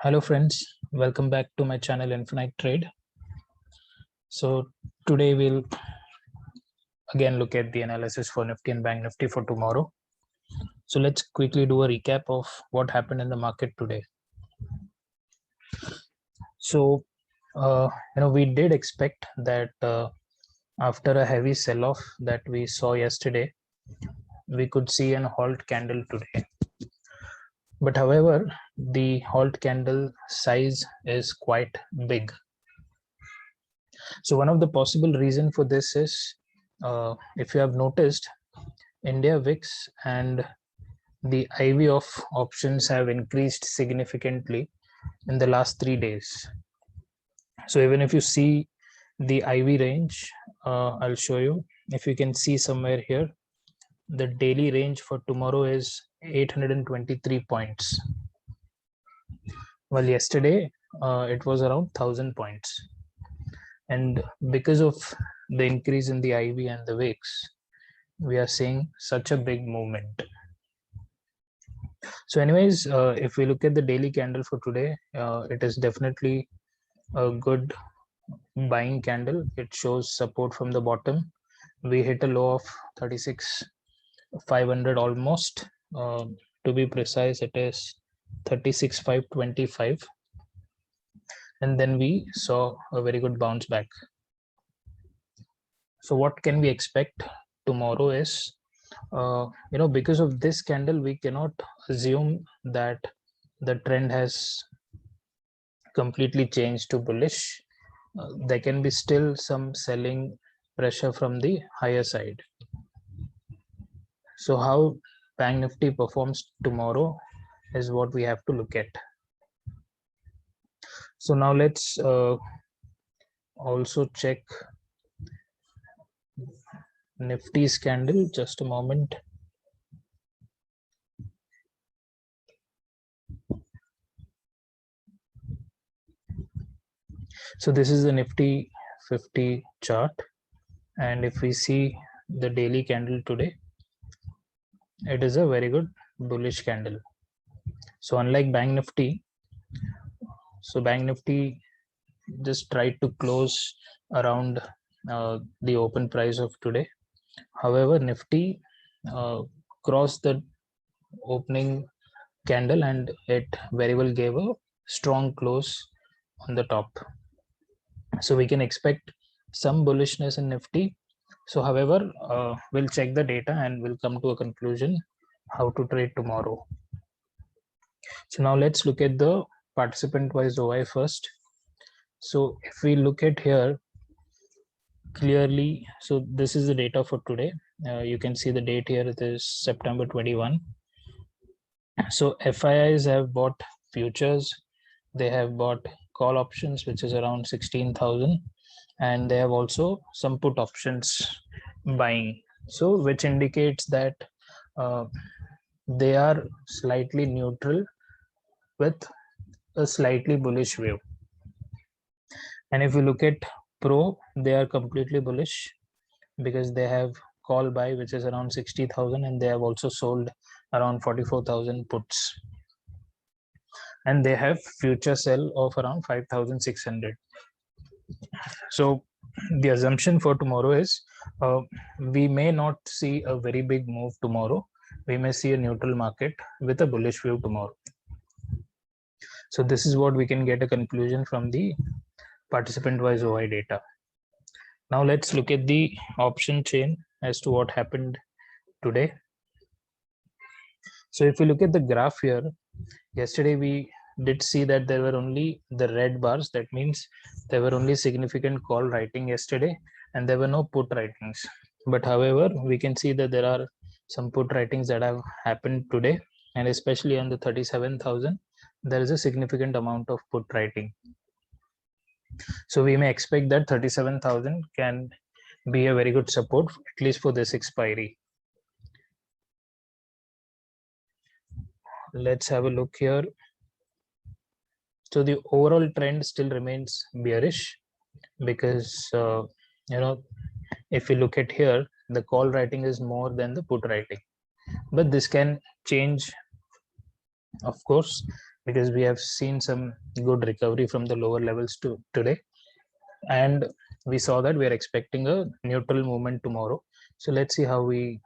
Hello friends, welcome back to my channel Infinite Trade. So today we'll again look at the analysis for Nifty and Bank Nifty for tomorrow. So let's quickly do a recap of what happened in the market today. So we did expect that after a heavy sell-off that we saw yesterday, we could see an halt candle today. But however, the halt candle size is quite big. So one of the possible reason for this is, if you have noticed, India VIX and the IV of options have increased significantly in the last 3 days. So even if you see the IV range, I'll show you. If you can see somewhere here, the daily range for tomorrow is 823 points. Well, yesterday it was around 1000 points. And because of the increase in the IV and the VIX, we are seeing such a big movement. So anyways, if we look at the daily candle for today, it is definitely a good buying candle. It shows support from the bottom. We hit a low of 36,500 almost. To be precise, it is 36,525. And then we saw a very good bounce back. So what can we expect tomorrow is, because of this candle, we cannot assume that the trend has completely changed to bullish. There can be still some selling pressure from the higher side. So how Bank Nifty performs tomorrow is what we have to look at. So now let's also check Nifty's candle. Just a moment. So this is the Nifty 50 chart, and if we see the daily candle today, it is a very good bullish candle. So unlike Bank Nifty, Bank Nifty just tried to close around the open price of today. However, Nifty crossed the opening candle and it very well gave a strong close on the top. So we can expect some bullishness in Nifty. So however, we'll check the data and we'll come to a conclusion how to trade tomorrow. So now let's look at the participant wise OI first. So if we look at here clearly, so this is the data for today. You can see the date here, it is September 21. So FIIs have bought futures, they have bought call options, which is around 16,000, and they have also some put options buying. So which indicates that they are slightly neutral with a slightly bullish view. And if you look at Pro, they are completely bullish because they have call buy, which is around 60,000, and they have also sold around 44,000 puts. And they have future sell of around 5,600. So the assumption for tomorrow is we may not see a very big move tomorrow. We may see a neutral market with a bullish view tomorrow. So this is what we can get a conclusion from the participant wise OI data. Now let's look at the option chain as to what happened today. So if you look at the graph here, yesterday we did see that there were only the red bars. That means there were only significant call writing yesterday and there were no put writings. But however, we can see that there are some put writings that have happened today, and especially on the 37,000, there is a significant amount of put writing. So we may expect that 37,000 can be a very good support, at least for this expiry. Let's have a look here. So the overall trend still remains bearish because, if you look at here, the call writing is more than the put writing. But this can change, of course, because we have seen some good recovery from the lower levels to today, and we saw that we are expecting a neutral movement tomorrow. So let's see how we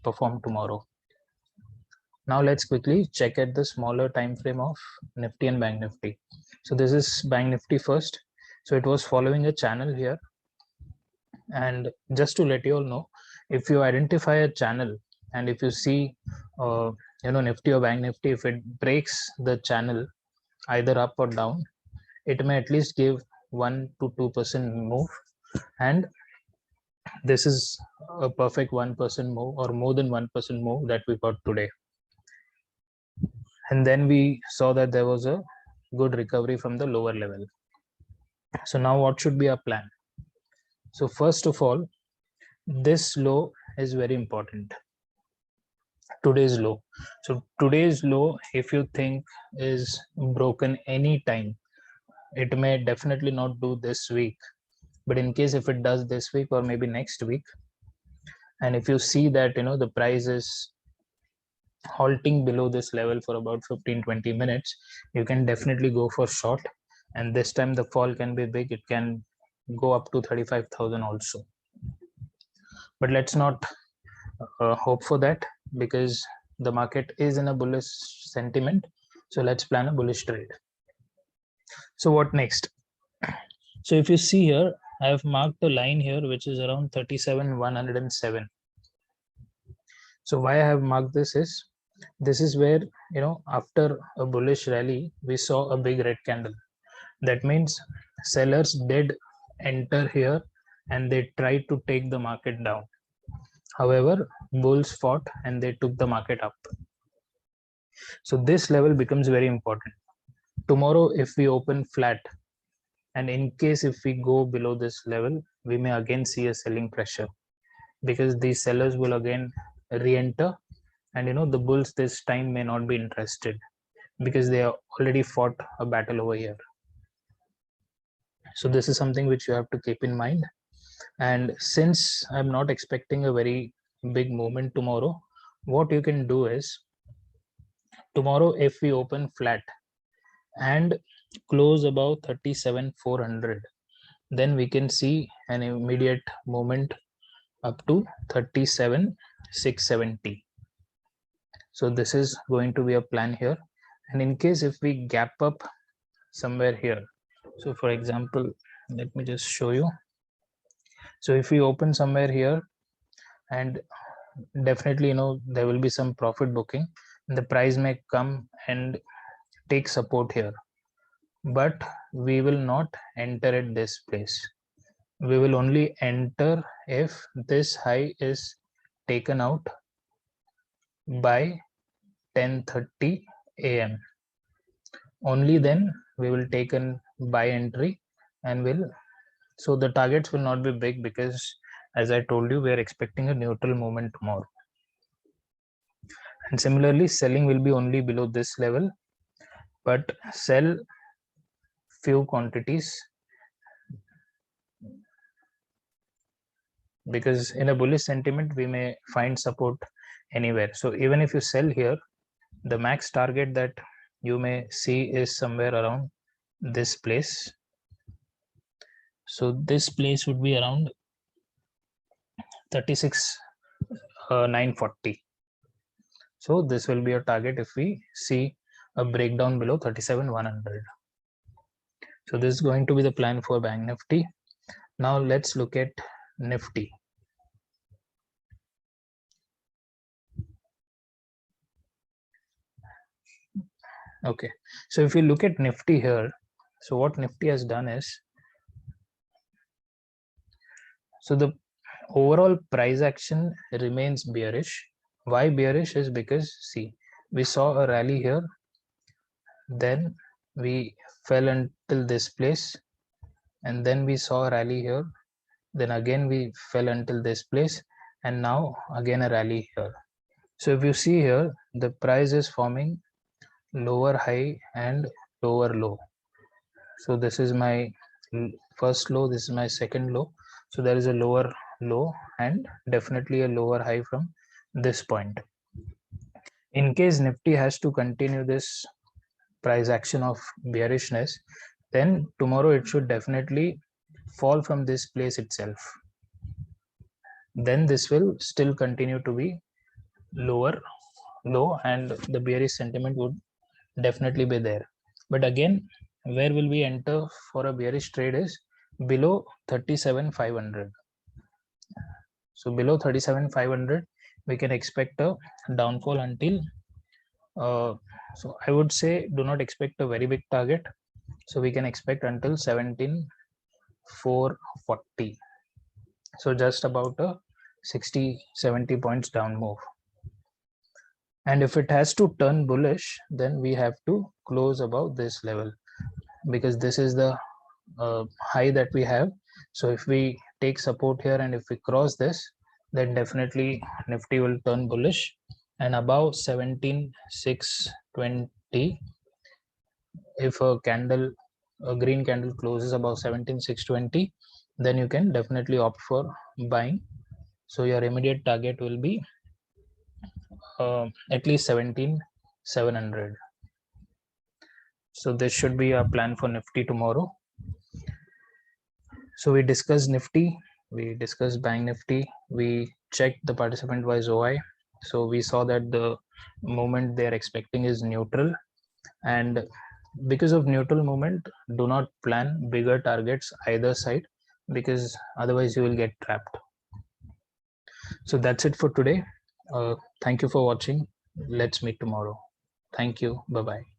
perform tomorrow. Now let's quickly check at the smaller time frame of Nifty and Bank Nifty. So this is Bank Nifty first. So it was following a channel here, and just to let you all know, if you identify a channel and if you see Nifty or Bank Nifty, if it breaks the channel either up or down, it may at least give 1 to 2% move, and this is a perfect 1% move or more than 1% move that we got today. And then we saw that there was a good recovery from the lower level. So now what should be our plan? So first of all, this low is very important, today's low. So today's low, if you think is broken any time, it may definitely not do this week, but in case if it does this week or maybe next week, and if you see that the price is halting below this level for about 15-20 minutes, you can definitely go for short, and this time the fall can be big. It can go up to 35,000 also, but let's not hope for that, because the market is in a bullish sentiment. So let's plan a bullish trade. So what next? So if you see here, I have marked a line here which is around 37,107. So why I have marked this is where after a bullish rally we saw a big red candle. That means sellers did enter here and they tried to take the market down. However, bulls fought and they took the market up. So this level becomes very important. Tomorrow, if we open flat, and in case if we go below this level, we may again see a selling pressure, because these sellers will again re-enter, and the bulls this time may not be interested because they have already fought a battle over here. So this is something which you have to keep in mind. And since I'm not expecting a very big movement tomorrow, what you can do is, tomorrow if we open flat and close above 37,400, then we can see an immediate movement up to 37,670. So this is going to be a plan here. And in case if we gap up somewhere here, so for example, let me just show you. So if we open somewhere here, and definitely there will be some profit booking, the price may come and take support here, but we will not enter at this place. We will only enter if this high is taken out by 10:30 a.m. Only then we will take an buy entry, and so the targets will not be big, because as I told you, we are expecting a neutral movement tomorrow. And similarly, selling will be only below this level, but sell few quantities, because in a bullish sentiment we may find support anywhere. So even if you sell here, the max target that you may see is somewhere around this place. So this place would be around 36,940. So this will be a target if we see a breakdown below 37,100. So this is going to be the plan for Bank Nifty. Now let's look at Nifty. Okay, so if you look at Nifty here, so what Nifty has done is, so the overall price action remains bearish. Why bearish is because, see, we saw a rally here, then we fell until this place, and then we saw a rally here, then again we fell until this place, and now again a rally here. So if you see here, the price is forming lower high and lower low. So this is my first low, this is my second low. So there is a lower low and definitely a lower high from this point. In case Nifty has to continue this price action of bearishness, then tomorrow it should definitely fall from this place itself. Then this will still continue to be lower low, and the bearish sentiment would definitely be there. But again, where will we enter for a bearish trade is below 37,500. So below 37,500 we can expect a downfall until so I would say do not expect a very big target. So we can expect until 17,440. So just about a 60-70 points down move. And if it has to turn bullish, then we have to close above this level, because this is the high that we have. So if we take support here and if we cross this, then definitely Nifty will turn bullish, and above 17,620, if a green candle closes above 17,620, then you can definitely opt for buying. So your immediate target will be at least 17,700. So this should be our plan for Nifty tomorrow. So we discussed Nifty, we discussed Bank Nifty, we checked the participant wise OI. So we saw that the movement they are expecting is neutral, and because of neutral movement, do not plan bigger targets either side, because otherwise you will get trapped. So that's it for today. Thank you for watching. Let's meet tomorrow. Thank you. Bye-bye.